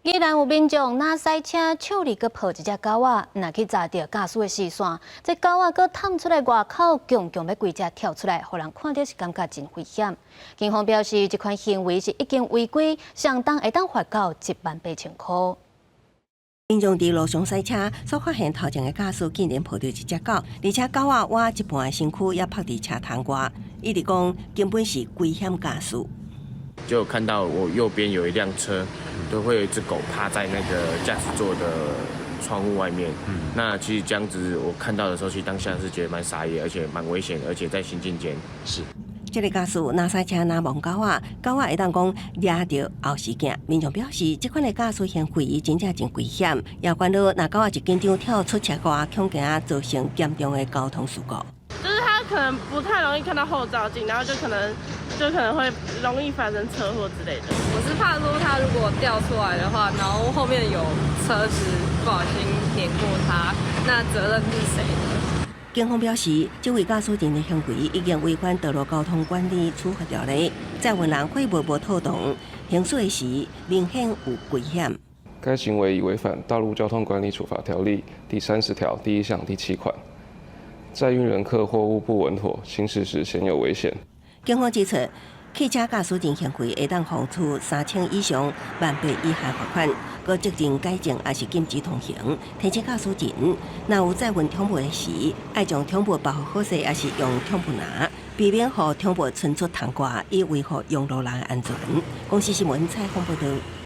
既然有民众拿赛车手里去抱一只狗仔，若去砸到驾驶的视线，这狗仔搁探出来外口，强要规只跳出来，互人看到是感觉真危险。警方表示，这款行为是已经违规，相当会当罚到18000块。 民众伫路上赛车，所发现头前的驾驶竟然抱着一只狗，而且狗仔挖一半身躯也趴伫车窗外，伊直讲根本是危险驾驶。就看到我右边有一辆车，都会有一只狗趴在那个驾驶座的窗户外面。那其实这样子我看到的时候，其实当下是觉得蛮傻眼，而且蛮危险的，而且在行进间。是。 这个驾驶拿赛车拿望狗仔，狗仔会当讲抓到后视镜。民众表示，这款的驾驶行为真正真危险，也关到那狗仔一紧张跳出车外，恐惊造成严重的交通事故。就是他可能不太容易看到后照镜，然后就可能会容易发生车祸之类的。我是怕说他如果掉出来的话，然后后面有车子不小心碾过他，那责任是谁的？ 警方表示，这位驾驶人的行为已经违反道路交通管理处罚条例，载运人会无透动，行驶时明显有危险。该行为已违反《道路交通管理处罚条例》第30条第1项第7款，载运人客货物不稳妥，行驶时显有危险。警方指出，汽车驾驶人行为会当罚处3000以上10000以下罚款，搁责任改正也是禁止通行。提醒驾驶人，若有载运宠物时，爱将宠物保护好势，也是用宠物拿，避免让宠物冲出窗外，以维护用路人的安全。公司新闻采访报道。